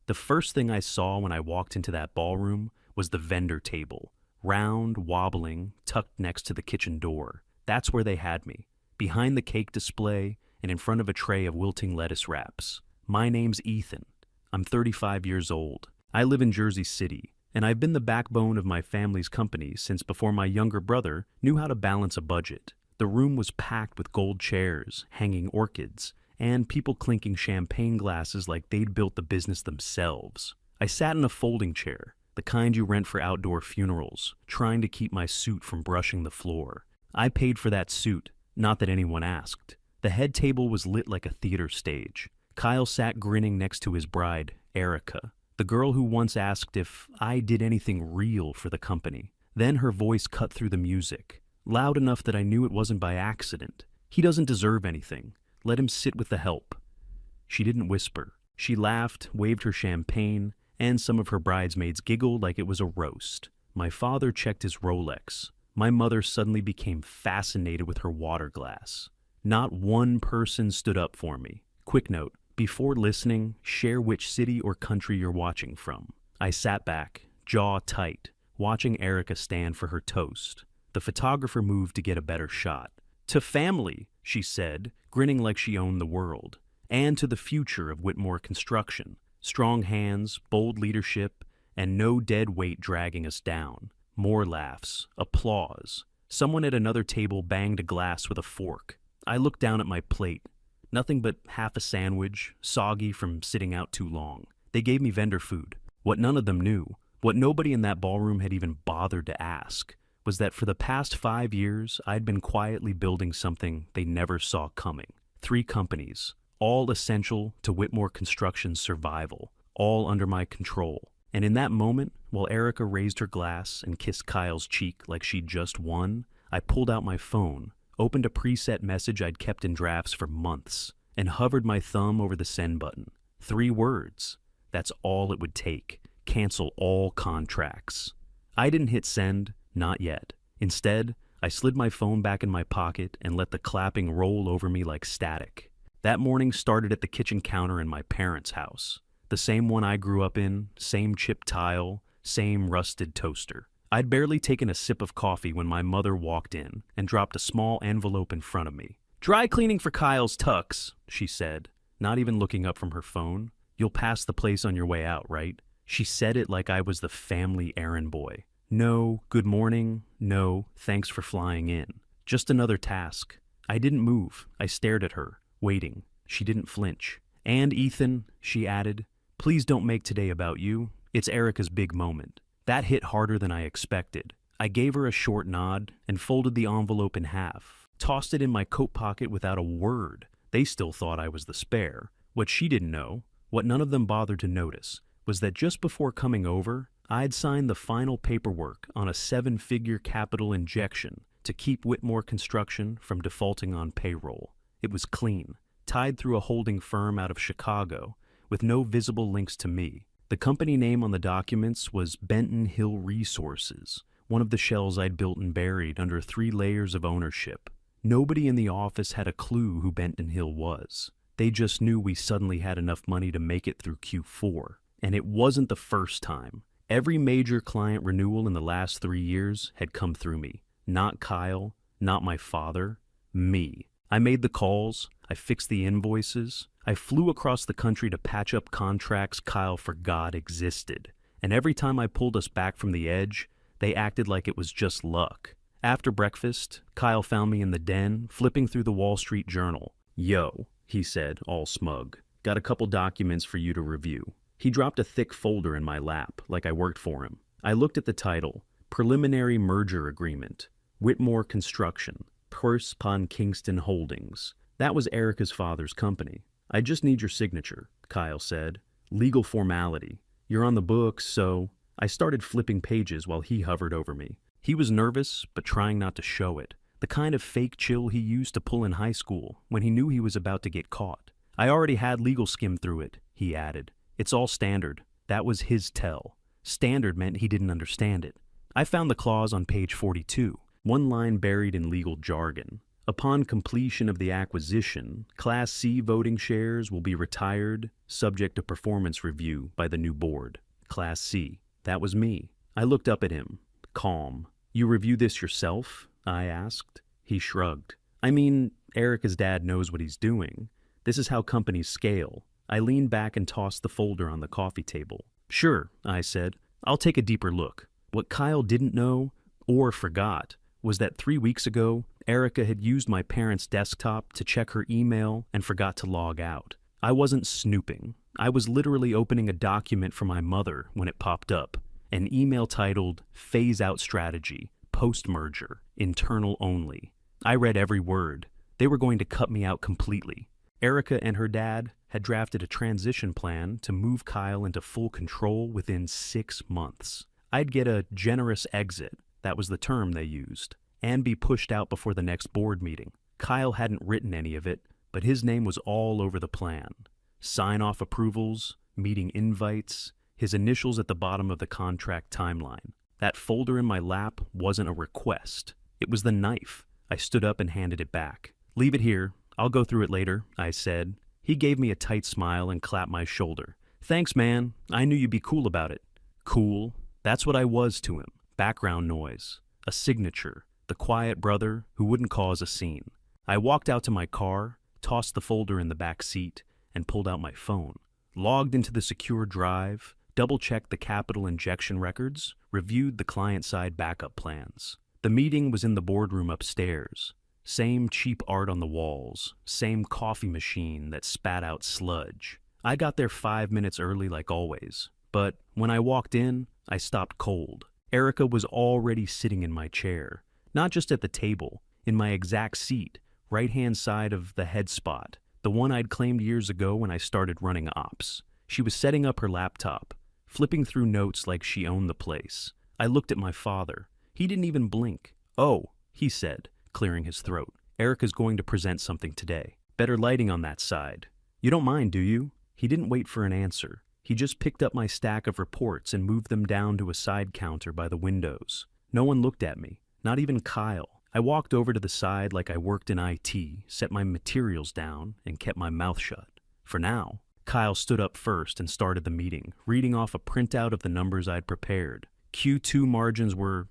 The first thing I saw when I walked into that ballroom was the vendor table, round, wobbling, tucked next to the kitchen door. That's where they had me, behind the cake display and in front of a tray of wilting lettuce wraps. My name's Ethan. I'm 35 years old. I live in Jersey City, and I've been the backbone of my family's company since before my younger brother knew how to balance a budget. The room was packed with gold chairs, hanging orchids, and people clinking champagne glasses like they'd built the business themselves. I sat in a folding chair, the kind you rent for outdoor funerals, trying to keep my suit from brushing the floor. I paid for that suit, not that anyone asked. The head table was lit like a theater stage. Kyle sat grinning next to his bride, Erica, the girl who once asked if I did anything real for the company. Then her voice cut through the music, loud enough that I knew it wasn't by accident. He doesn't deserve anything. Let him sit with the help. She didn't whisper. She laughed, waved her champagne, and some of her bridesmaids giggled like it was a roast. My father checked his Rolex. My mother suddenly became fascinated with her water glass. Not one person stood up for me. Quick note, before listening, share which city or country you're watching from. I sat back, jaw tight, watching Erica stand for her toast. The photographer moved to get a better shot. To family, she said, grinning like she owned the world. And to the future of Whitmore Construction. Strong hands, bold leadership, and no dead weight dragging us down. More laughs, applause. Someone at another table banged a glass with a fork. I looked down at my plate. Nothing but half a sandwich, soggy from sitting out too long. They gave me vendor food. What none of them knew, what nobody in that ballroom had even bothered to ask, was that for the past 5 years, I'd been quietly building something they never saw coming. 3 companies, all essential to Whitmore Construction's survival, all under my control. And in that moment, while Erica raised her glass and kissed Kyle's cheek like she'd just won, I pulled out my phone, opened a preset message I'd kept in drafts for months, and hovered my thumb over the send button. 3 words. That's all it would take. Cancel all contracts. I didn't hit send, not yet. Instead, I slid my phone back in my pocket and let the clapping roll over me like static. That morning started at the kitchen counter in my parents' house. The same one I grew up in, same chipped tile, same rusted toaster. I'd barely taken a sip of coffee when my mother walked in and dropped a small envelope in front of me. "Dry cleaning for Kyle's tux," she said, not even looking up from her phone. "You'll pass the place on your way out, right?" She said it like I was the family errand boy. No, good morning. No, thanks for flying in. Just another task. I didn't move. I stared at her, waiting. She didn't flinch. "And Ethan," she added, "please don't make today about you. It's Erica's big moment." That hit harder than I expected. I gave her a short nod and folded the envelope in half, tossed it in my coat pocket without a word. They still thought I was the spare. What she didn't know, what none of them bothered to notice, was that just before coming over, I'd signed the final paperwork on a 7-figure capital injection to keep Whitmore Construction from defaulting on payroll. It was clean, tied through a holding firm out of Chicago, with no visible links to me. The company name on the documents was Benton Hill Resources, one of the shells I'd built and buried under 3 layers of ownership. Nobody in the office had a clue who Benton Hill was. They just knew we suddenly had enough money to make it through Q4. And it wasn't the first time. Every major client renewal in the last 3 years had come through me. Not Kyle, not my father, me. I made the calls, I fixed the invoices, I flew across the country to patch up contracts Kyle forgot existed. And every time I pulled us back from the edge, they acted like it was just luck. After breakfast, Kyle found me in the den, flipping through the Wall Street Journal. "Yo," he said, all smug. "Got a couple documents for you to review." He dropped a thick folder in my lap, like I worked for him. I looked at the title, Preliminary Merger Agreement, Whitmore Construction, Purse Pon Kingston Holdings. That was Erica's father's company. "I just need your signature," Kyle said. "Legal formality. You're on the books, so..." I started flipping pages while he hovered over me. He was nervous, but trying not to show it. The kind of fake chill he used to pull in high school when he knew he was about to get caught. "I already had legal skim through it," he added. "It's all standard." That was his tell. Standard meant he didn't understand it. I found the clause on page 42, one line buried in legal jargon. Upon completion of the acquisition, Class C voting shares will be retired, subject to performance review by the new board. Class C. That was me. I looked up at him, calm. You review this yourself? I asked. He shrugged. I mean, Erica's dad knows what he's doing. This is how companies scale. I leaned back and tossed the folder on the coffee table. Sure, I said. I'll take a deeper look. What Kyle didn't know, or forgot, was that 3 weeks ago, Erica had used my parents' desktop to check her email and forgot to log out. I wasn't snooping. I was literally opening a document from my mother when it popped up. An email titled Phase Out Strategy, Post-Merger, Internal Only. I read every word. They were going to cut me out completely. Erica and her dad had drafted a transition plan to move Kyle into full control within 6 months. I'd get a generous exit, that was the term they used, and be pushed out before the next board meeting. Kyle hadn't written any of it, but his name was all over the plan. Sign-off approvals, meeting invites, his initials at the bottom of the contract timeline. That folder in my lap wasn't a request. It was the knife. I stood up and handed it back. Leave it here. I'll go through it later, I said. He gave me a tight smile and clapped my shoulder. Thanks, man. I knew you'd be cool about it. Cool? That's what I was to him. Background noise. A signature. The quiet brother who wouldn't cause a scene. I walked out to my car, tossed the folder in the back seat, and pulled out my phone. Logged into the secure drive, double-checked the capital injection records, reviewed the client-side backup plans. The meeting was in the boardroom upstairs. Same cheap art on the walls, same coffee machine that spat out sludge. I got there 5 minutes early like always, but when I walked in, I stopped cold. Erica was already sitting in my chair, not just at the table, in my exact seat, right-hand side of the head spot, the one I'd claimed years ago when I started running ops. She was setting up her laptop, flipping through notes like she owned the place. I looked at my father. He didn't even blink. Oh, he said, clearing his throat. Erica's going to present something today. Better lighting on that side. You don't mind, do you? He didn't wait for an answer. He just picked up my stack of reports and moved them down to a side counter by the windows. No one looked at me, not even Kyle. I walked over to the side like I worked in IT, set my materials down, and kept my mouth shut. For now. Kyle stood up first and started the meeting, reading off a printout of the numbers I'd prepared. Q2 margins were,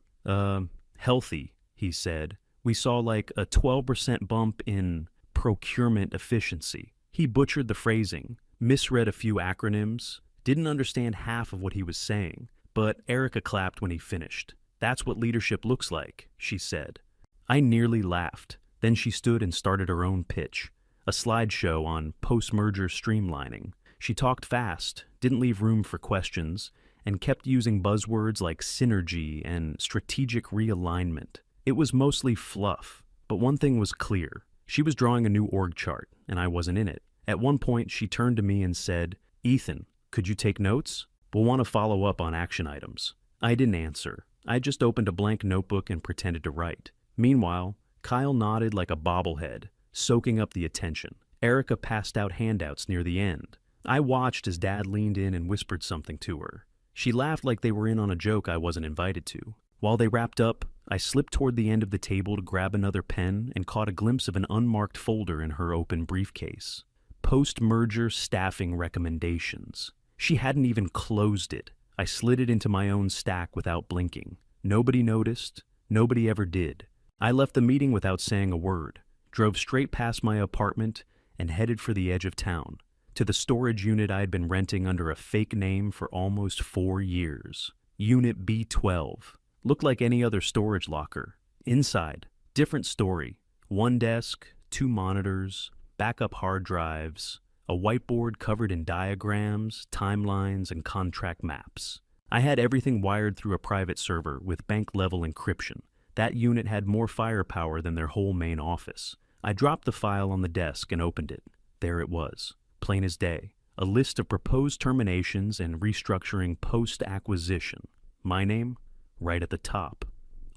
healthy, he said. We saw like a 12% bump in procurement efficiency. He butchered the phrasing, misread a few acronyms, didn't understand half of what he was saying, but Erica clapped when he finished. That's what leadership looks like, she said. I nearly laughed. Then she stood and started her own pitch, a slideshow on post-merger streamlining. She talked fast, didn't leave room for questions, and kept using buzzwords like synergy and strategic realignment. It was mostly fluff, but one thing was clear. She was drawing a new org chart, and I wasn't in it. At one point, she turned to me and said, "Ethan, could you take notes? We'll want to follow up on action items." I didn't answer. I just opened a blank notebook and pretended to write. Meanwhile, Kyle nodded like a bobblehead, soaking up the attention. Erica passed out handouts near the end. I watched as Dad leaned in and whispered something to her. She laughed like they were in on a joke I wasn't invited to. While they wrapped up, I slipped toward the end of the table to grab another pen and caught a glimpse of an unmarked folder in her open briefcase. Post-merger staffing recommendations. She hadn't even closed it. I slid it into my own stack without blinking. Nobody noticed. Nobody ever did. I left the meeting without saying a word, drove straight past my apartment, and headed for the edge of town, to the storage unit I'd been renting under a fake name for almost 4 years. Unit B12. Looked like any other storage locker. Inside, different story. 1 desk, 2 monitors, backup hard drives, a whiteboard covered in diagrams, timelines, and contract maps. I had everything wired through a private server with bank-level encryption. That unit had more firepower than their whole main office. I dropped the file on the desk and opened it. There it was, plain as day. A list of proposed terminations and restructuring post-acquisition. My name? Right at the top.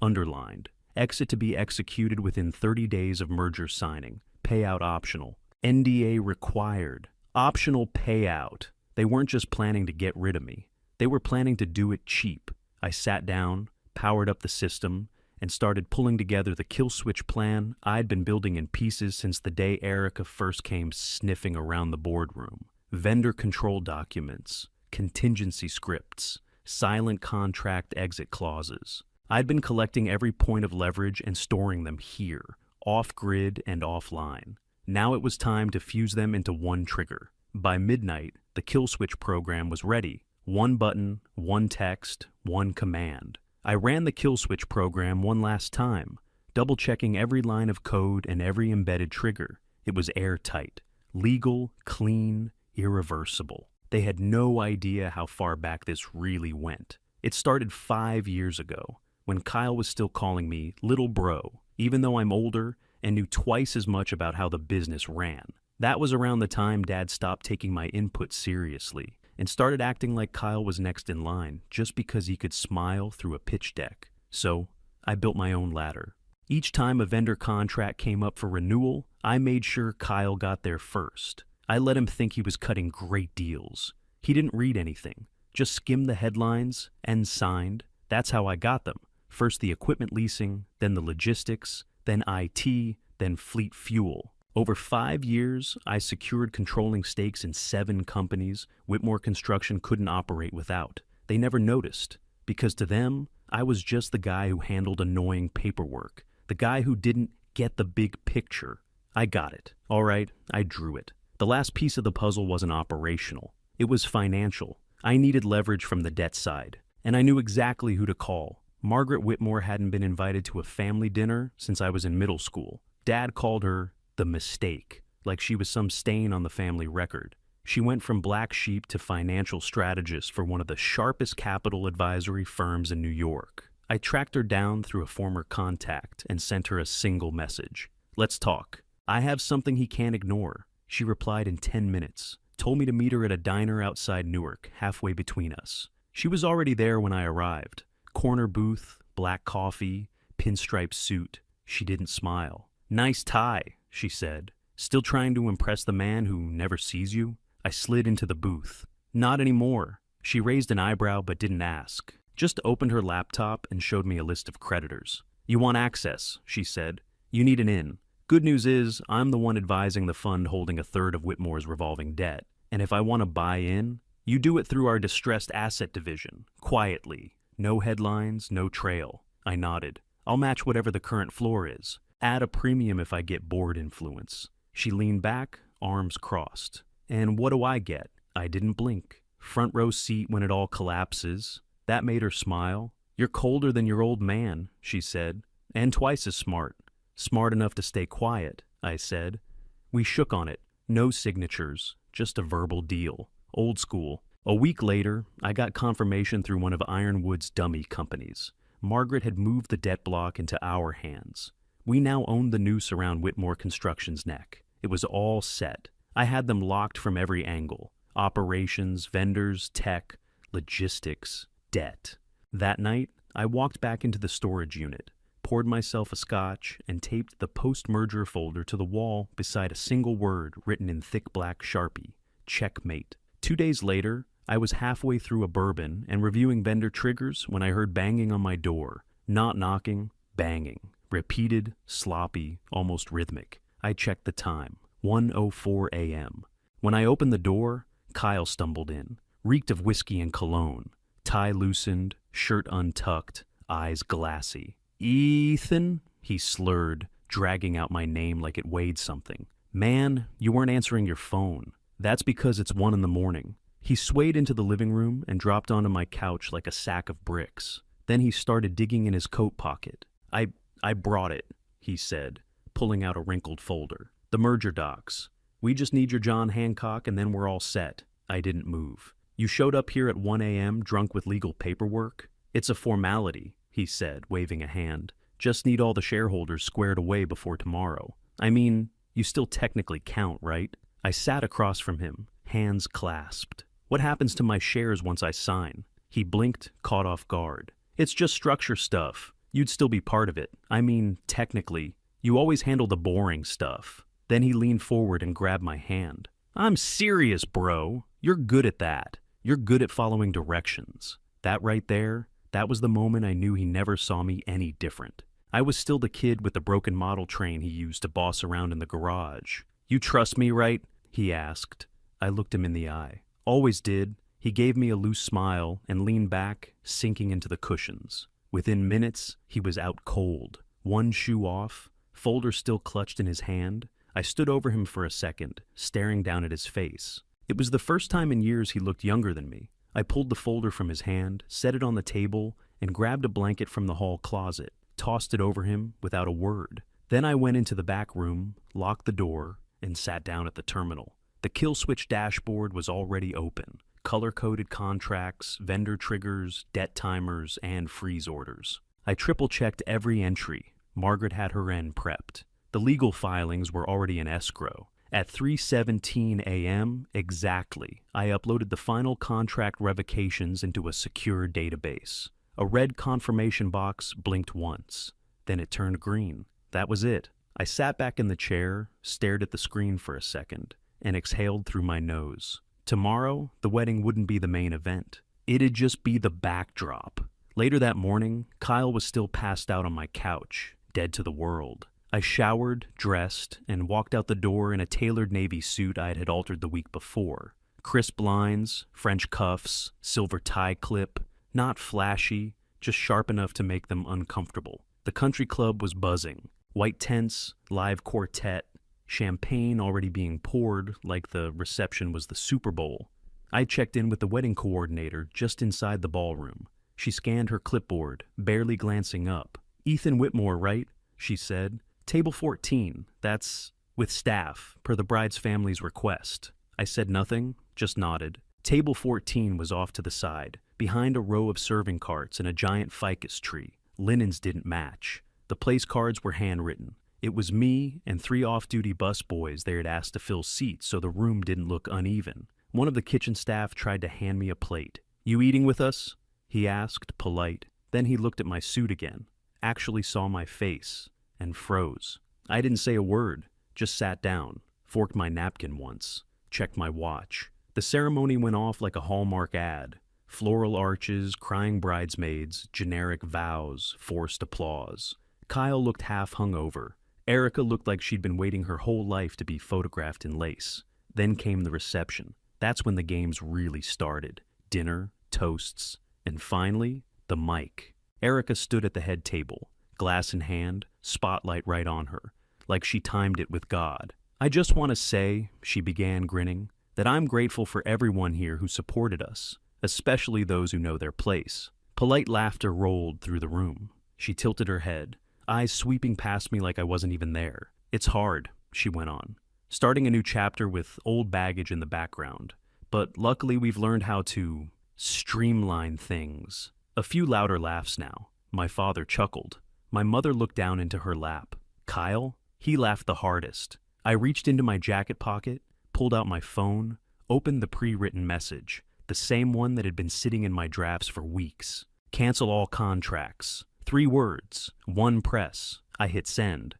Underlined. Exit to be executed within 30 days of merger signing. Payout optional. NDA required. Optional payout. They weren't just planning to get rid of me. They were planning to do it cheap. I sat down, powered up the system, and started pulling together the kill switch plan I'd been building in pieces since the day Erica first came sniffing around the boardroom. Vendor control documents, contingency scripts, silent contract exit clauses. I'd been collecting every point of leverage and storing them here, off-grid and offline. Now it was time to fuse them into one trigger. By midnight, the kill switch program was ready. One button, one text, one command. I ran the kill switch program one last time, double-checking every line of code and every embedded trigger. It was airtight, legal, clean, irreversible. They had no idea how far back this really went. It started 5 years ago, when Kyle was still calling me little bro, even though I'm older and knew twice as much about how the business ran. That was around the time Dad stopped taking my input seriously and started acting like Kyle was next in line just because he could smile through a pitch deck. So I built my own ladder. Each time a vendor contract came up for renewal, I made sure Kyle got there first. I let him think he was cutting great deals. He didn't read anything, just skimmed the headlines and signed. That's how I got them. First the equipment leasing, then the logistics, then IT, then fleet fuel. Over 5 years, I secured controlling stakes in 7 companies Whitmore Construction couldn't operate without. They never noticed, because to them, I was just the guy who handled annoying paperwork, the guy who didn't get the big picture. I got it. All right, I drew it. The last piece of the puzzle wasn't operational. It was financial. I needed leverage from the debt side, and I knew exactly who to call. Margaret Whitmore hadn't been invited to a family dinner since I was in middle school. Dad called her the mistake, like she was some stain on the family record. She went from black sheep to financial strategist for one of the sharpest capital advisory firms in New York. I tracked her down through a former contact and sent her a single message. Let's talk. I have something he can't ignore. She replied in 10 minutes, told me to meet her at a diner outside Newark, halfway between us. She was already there when I arrived. Corner booth, black coffee, pinstripe suit. She didn't smile. Nice tie, she said. Still trying to impress the man who never sees you? I slid into the booth. Not anymore. She raised an eyebrow but didn't ask. Just opened her laptop and showed me a list of creditors. You want access, she said. You need an in. Good news is, I'm the one advising the fund holding a third of Whitmore's revolving debt. And if I want to buy in, you do it through our distressed asset division, quietly. No headlines, no trail. I nodded. I'll match whatever the current floor is. Add a premium if I get board influence. She leaned back, arms crossed. And what do I get? I didn't blink. Front row seat when it all collapses. That made her smile. You're colder than your old man, she said. And twice as smart. Smart enough to stay quiet, I said. We shook on it. No signatures, just a verbal deal. Old school. A week later, I got confirmation through one of Ironwood's dummy companies. Margaret had moved the debt block into our hands. We now owned the noose around Whitmore Construction's neck. It was all set. I had them locked from every angle. Operations, vendors, tech, logistics, debt. That night, I walked back into the storage unit, poured myself a scotch, and taped the post-merger folder to the wall beside a single word written in thick black Sharpie. Checkmate. 2 days later, I was halfway through a bourbon and reviewing vendor triggers when I heard banging on my door. Not knocking, banging. Repeated, sloppy, almost rhythmic. I checked the time. 1:04 a.m. When I opened the door, Kyle stumbled in. Reeked of whiskey and cologne. Tie loosened, shirt untucked, eyes glassy. Ethan, he slurred, dragging out my name like it weighed something. Man, you weren't answering your phone. That's because it's 1 a.m. He swayed into the living room and dropped onto my couch like a sack of bricks. Then he started digging in his coat pocket. I brought it, he said, pulling out a wrinkled folder. The merger docs. We just need your John Hancock and then we're all set. I didn't move. You showed up here at 1 a.m. drunk with legal paperwork? It's a formality, he said, waving a hand. Just need all the shareholders squared away before tomorrow. I mean, you still technically count, right? I sat across from him, hands clasped. What happens to my shares once I sign? He blinked, caught off guard. It's just structure stuff. You'd still be part of it. I mean, technically. You always handle the boring stuff. Then he leaned forward and grabbed my hand. I'm serious, bro. You're good at that. You're good at following directions. That right there, that was the moment I knew he never saw me any different. I was still the kid with the broken model train he used to boss around in the garage. "You trust me, right?" he asked. I looked him in the eye. "Always did." He gave me a loose smile and leaned back, sinking into the cushions. Within minutes, he was out cold. One shoe off, folder still clutched in his hand. I stood over him for a second, staring down at his face. It was the first time in years he looked younger than me. I pulled the folder from his hand, set it on the table, and grabbed a blanket from the hall closet, tossed it over him without a word. Then I went into the back room, locked the door, and sat down at the terminal. The kill switch dashboard was already open. Color-coded contracts, vendor triggers, debt timers, and freeze orders. I triple-checked every entry. Margaret had her end prepped. The legal filings were already in escrow. At 3:17 a.m. exactly, I uploaded the final contract revocations into a secure database. A red confirmation box blinked once. Then it turned green. That was it. I sat back in the chair, stared at the screen for a second, and exhaled through my nose. Tomorrow, the wedding wouldn't be the main event. It'd just be the backdrop. Later that morning, Kyle was still passed out on my couch, dead to the world. I showered, dressed, and walked out the door in a tailored navy suit I had altered the week before. Crisp lines, French cuffs, silver tie clip, not flashy, just sharp enough to make them uncomfortable. The country club was buzzing. White tents, live quartet, champagne already being poured like the reception was the Super Bowl. I checked in with the wedding coordinator just inside the ballroom. She scanned her clipboard, barely glancing up. "Ethan Whitmore, right?" she said. "Table 14, that's with staff, per the bride's family's request." I said nothing, just nodded. Table 14 was off to the side, behind a row of serving carts and a giant ficus tree. Linens didn't match. The place cards were handwritten. It was me and 3 off-duty busboys they had asked to fill seats so the room didn't look uneven. One of the kitchen staff tried to hand me a plate. "You eating with us?" he asked, polite. Then he looked at my suit again, actually saw my face, and froze. I didn't say a word, just sat down, forked my napkin once, checked my watch. The ceremony went off like a Hallmark ad. Floral arches, crying bridesmaids, generic vows, forced applause. Kyle looked half hungover. Erica looked like she'd been waiting her whole life to be photographed in lace. Then came the reception. That's when the games really started. Dinner, toasts, and finally, the mic. Erica stood at the head table, glass in hand, spotlight right on her, like she timed it with God. "I just want to say," she began, grinning, "that I'm grateful for everyone here who supported us, especially those who know their place." Polite laughter rolled through the room. She tilted her head, eyes sweeping past me like I wasn't even there. "It's hard," she went on, "starting a new chapter with old baggage in the background. But luckily we've learned how to streamline things." A few louder laughs now. My father chuckled. My mother looked down into her lap. Kyle? He laughed the hardest. I reached into my jacket pocket, pulled out my phone, opened the pre-written message, the same one that had been sitting in my drafts for weeks. "Cancel all contracts." 3 words, 1 press. I hit send.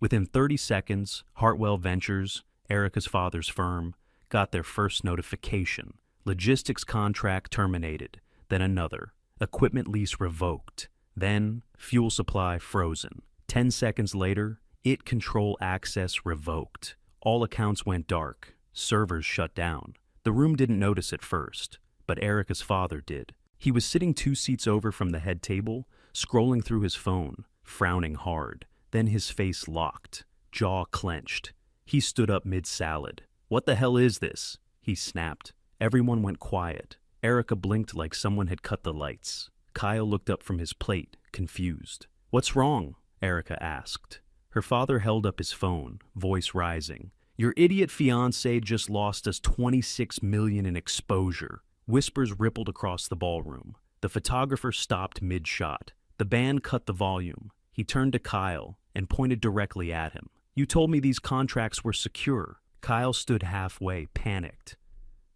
Within 30 seconds, Hartwell Ventures, Erica's father's firm, got their first notification. Logistics contract terminated, then another. Equipment lease revoked. Then, fuel supply frozen. 10 seconds later, IT control access revoked. All accounts went dark. Servers shut down. The room didn't notice at first, but Erica's father did. He was sitting 2 seats over from the head table, scrolling through his phone, frowning hard. Then his face locked, jaw clenched. He stood up mid-salad. "What the hell is this?" he snapped. Everyone went quiet. Erica blinked like someone had cut the lights. Kyle looked up from his plate, confused. "What's wrong?" Erica asked. Her father held up his phone, voice rising. "Your idiot fiancé just lost us $26 million in exposure." Whispers rippled across the ballroom. The photographer stopped mid-shot. The band cut the volume. He turned to Kyle and pointed directly at him. "You told me these contracts were secure." Kyle stood halfway, panicked.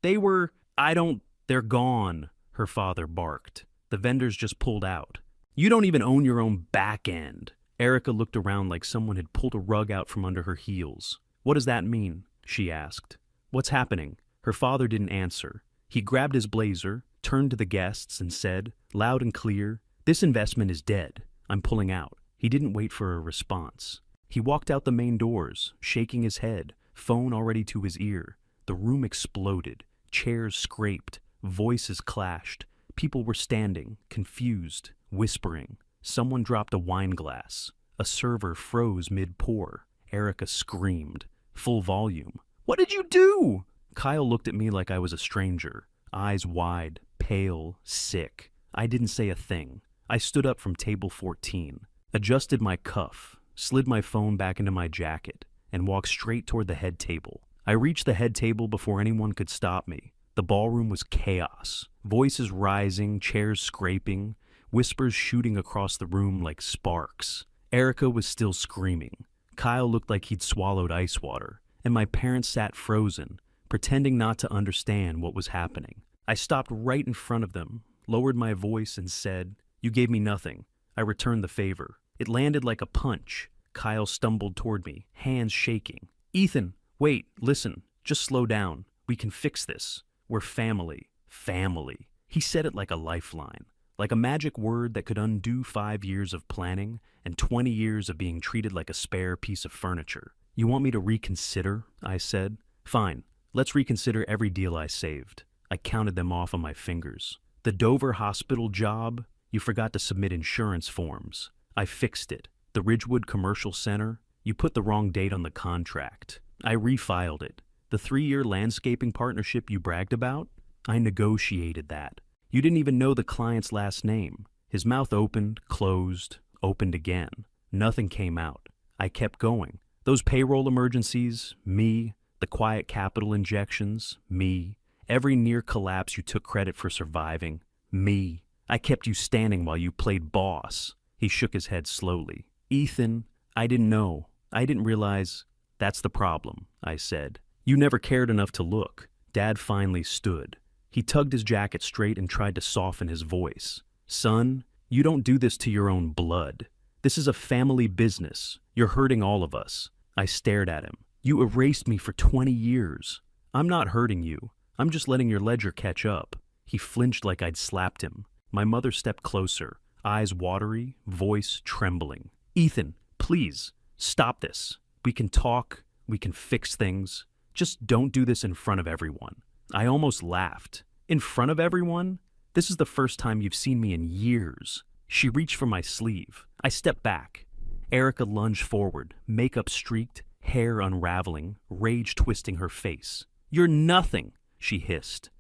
They're gone," her father barked. "The vendors just pulled out. You don't even own your own back end." Erica looked around like someone had pulled a rug out from under her heels. "What does that mean?" she asked. "What's happening?" Her father didn't answer. He grabbed his blazer, turned to the guests, and said, loud and clear, "This investment is dead. I'm pulling out." He didn't wait for a response. He walked out the main doors, shaking his head, phone already to his ear. The room exploded. Chairs scraped. Voices clashed. People were standing, confused, whispering. Someone dropped a wine glass. A server froze mid-pour. Erica screamed. Full volume. "What did you do?" Kyle looked at me like I was a stranger. Eyes wide, pale, sick. I didn't say a thing. I stood up from table 14, adjusted my cuff, slid my phone back into my jacket, and walked straight toward the head table. I reached the head table before anyone could stop me. The ballroom was chaos. Voices rising, chairs scraping, whispers shooting across the room like sparks. Erica was still screaming. Kyle looked like he'd swallowed ice water, and my parents sat frozen, pretending not to understand what was happening. I stopped right in front of them, lowered my voice, and said, "You gave me nothing." I returned the favor. It landed like a punch. Kyle stumbled toward me, hands shaking. "Ethan, wait, listen, just slow down. We can fix this. We're family. Family." He said it like a lifeline, like a magic word that could undo 5 years of planning and 20 years of being treated like a spare piece of furniture. "You want me to reconsider?" I said. "Fine, let's reconsider every deal I saved." I counted them off on my fingers. The Dover hospital job, you forgot to submit insurance forms. I fixed it. The Ridgewood Commercial Center, you put the wrong date on the contract. I refiled it. The 3-year landscaping partnership you bragged about, I negotiated that. You didn't even know the client's last name. His mouth opened, closed, opened again. Nothing came out. I kept going. Those payroll emergencies, me. The quiet capital injections, me. Every near collapse you took credit for surviving, me. I kept you standing while you played boss. He shook his head slowly. "Ethan, I didn't know. I didn't realize." "That's the problem," I said. "You never cared enough to look." Dad finally stood. He tugged his jacket straight and tried to soften his voice. "Son, you don't do this to your own blood. This is a family business. You're hurting all of us." I stared at him. "You erased me for 20 years. I'm not hurting you. I'm just letting your ledger catch up." He flinched like I'd slapped him. My mother stepped closer, eyes watery, voice trembling. "Ethan, please, stop this. We can talk, we can fix things. Just don't do this in front of everyone." I almost laughed. "In front of everyone? This is the first time you've seen me in years." She reached for my sleeve. I stepped back. Erica lunged forward, makeup streaked, hair unraveling, rage twisting her face. "You're nothing," she hissed.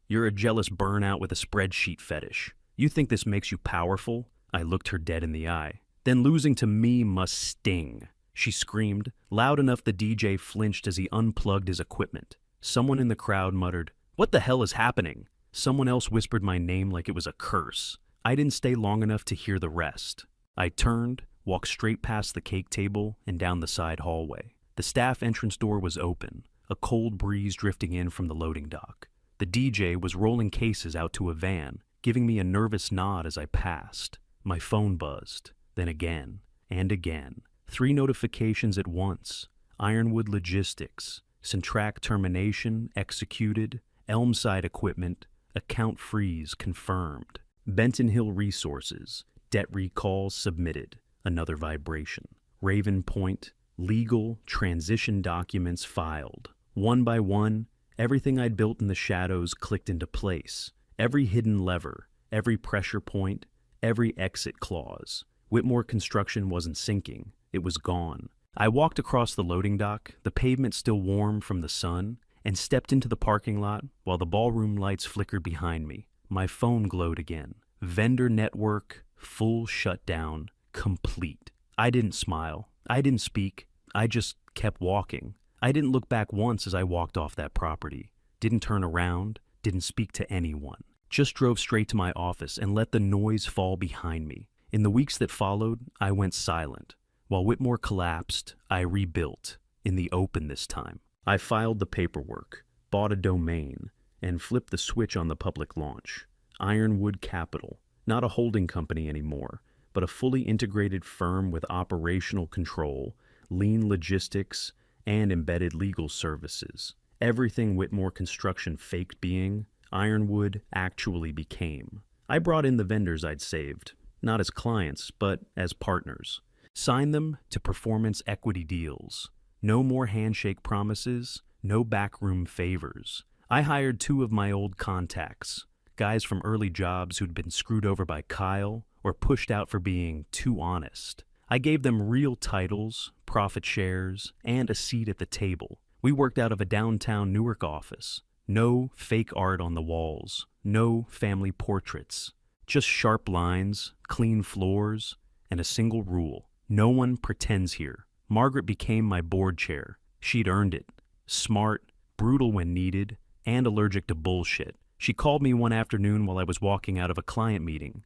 "You're a jealous burnout with a spreadsheet fetish. You think this makes you powerful?" I looked her dead in the eye. "Then losing to me must sting," she screamed, loud enough the DJ flinched as he unplugged his equipment. Someone in the crowd muttered, "What the hell is happening?" Someone else whispered my name like it was a curse. I didn't stay long enough to hear the rest. I turned, walked straight past the cake table and down the side hallway. The staff entrance door was open, a cold breeze drifting in from the loading dock. The DJ was rolling cases out to a van, giving me a nervous nod as I passed. My phone buzzed, then again, and again. 3 notifications at once. Ironwood Logistics, Centrac termination executed, Elmside equipment, account freeze confirmed. Benton Hill Resources, debt recall submitted, another vibration. Raven Point, legal transition documents filed. One by one, everything I'd built in the shadows clicked into place. Every hidden lever, every pressure point, every exit clause. Whitmore Construction wasn't sinking. It was gone. I walked across the loading dock, the pavement still warm from the sun, and stepped into the parking lot while the ballroom lights flickered behind me. My phone glowed again. Vendor network, full shutdown, complete. I didn't smile. I didn't speak. I just kept walking. I didn't look back once as I walked off that property. Didn't turn around. Didn't speak to anyone. Just drove straight to my office and let the noise fall behind me. In the weeks that followed, I went silent. While Whitmore collapsed, I rebuilt, in the open this time. I filed the paperwork, bought a domain, and flipped the switch on the public launch. Ironwood Capital, not a holding company anymore, but a fully integrated firm with operational control, lean logistics, and embedded legal services. Everything Whitmore Construction faked being, Ironwood actually became. I brought in the vendors I'd saved, not as clients, but as partners. Sign them to performance equity deals. No more handshake promises, no backroom favors. I hired 2 of my old contacts, guys from early jobs who'd been screwed over by Kyle or pushed out for being too honest. I gave them real titles, profit shares, and a seat at the table. We worked out of a downtown Newark office. No fake art on the walls, no family portraits. Just sharp lines, clean floors, and a single rule. No one pretends here. Margaret became my board chair. She'd earned it. Smart, brutal when needed, and allergic to bullshit. She called me one afternoon while I was walking out of a client meeting.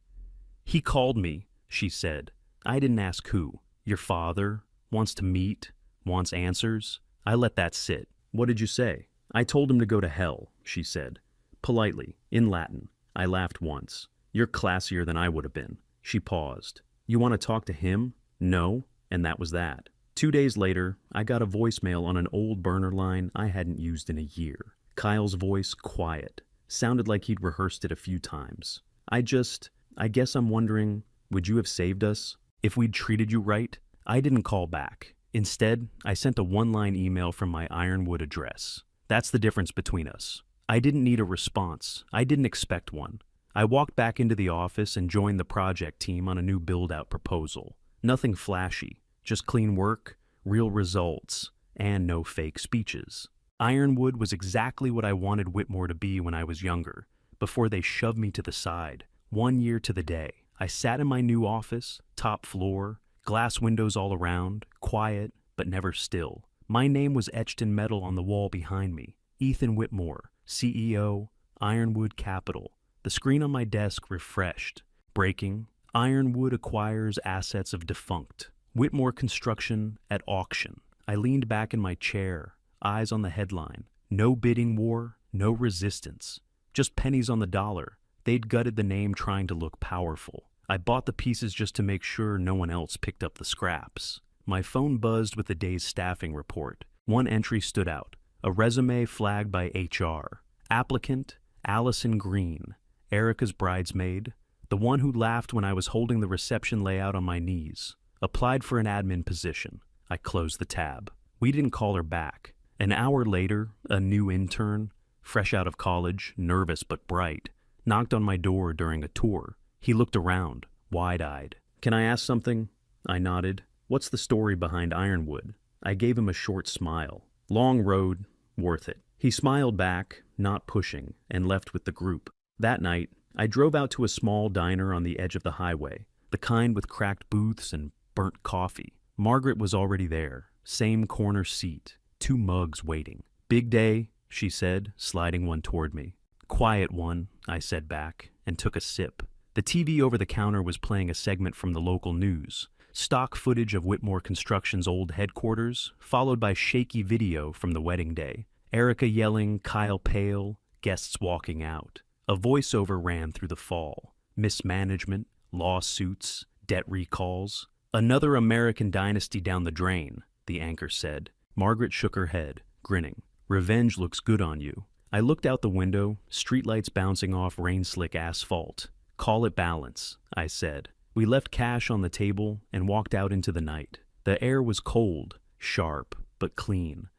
"He called me," she said. "I didn't ask who. Your father wants to meet, wants answers." I let that sit. "What did you say?" "I told him to go to hell," she said. Politely, in Latin. I laughed once. "You're classier than I would have been." She paused. "You want to talk to him?" "No," and that was that. 2 days later, I got a voicemail on an old burner line I hadn't used in a year. Kyle's voice quiet. Sounded like he'd rehearsed it a few times. I guess I'm wondering, would you have saved us? If we'd treated you right?" I didn't call back. Instead, I sent a one-line email from my Ironwood address. That's the difference between us. I didn't need a response. I didn't expect one. I walked back into the office and joined the project team on a new build-out proposal. Nothing flashy, just clean work, real results, and no fake speeches. Ironwood was exactly what I wanted Whitmore to be when I was younger, before they shoved me to the side. 1 year to the day. I sat in my new office, top floor, glass windows all around, quiet, but never still. My name was etched in metal on the wall behind me. Ethan Whitmore, CEO, Ironwood Capital. The screen on my desk refreshed. Breaking. Ironwood acquires assets of defunct. Whitmore Construction at auction. I leaned back in my chair, eyes on the headline. No bidding war, no resistance. Just pennies on the dollar. They'd gutted the name trying to look powerful. I bought the pieces just to make sure no one else picked up the scraps. My phone buzzed with the day's staffing report. One entry stood out. A resume flagged by HR. Applicant, Allison Green, Erica's bridesmaid, the one who laughed when I was holding the reception layout on my knees. Applied for an admin position. I closed the tab. We didn't call her back. An hour later, a new intern, fresh out of college, nervous but bright, knocked on my door during a tour. He looked around, wide-eyed. "Can I ask something?" I nodded. "What's the story behind Ironwood?" I gave him a short smile. "Long road, worth it." He smiled back, not pushing, and left with the group. That night, I drove out to a small diner on the edge of the highway, the kind with cracked booths and burnt coffee. Margaret was already there, same corner seat, 2 mugs waiting. "Big day," she said, sliding one toward me. "Quiet one," I said back, and took a sip. The TV over the counter was playing a segment from the local news. Stock footage of Whitmore Construction's old headquarters, followed by shaky video from the wedding day. Erica yelling, Kyle pale, guests walking out. A voiceover ran through the fall. Mismanagement, lawsuits, debt recalls. "Another American dynasty down the drain," the anchor said. Margaret shook her head, grinning. "Revenge looks good on you." I looked out the window, streetlights bouncing off rain-slick asphalt. "Call it balance," I said. We left cash on the table and walked out into the night. The air was cold, sharp, but clean.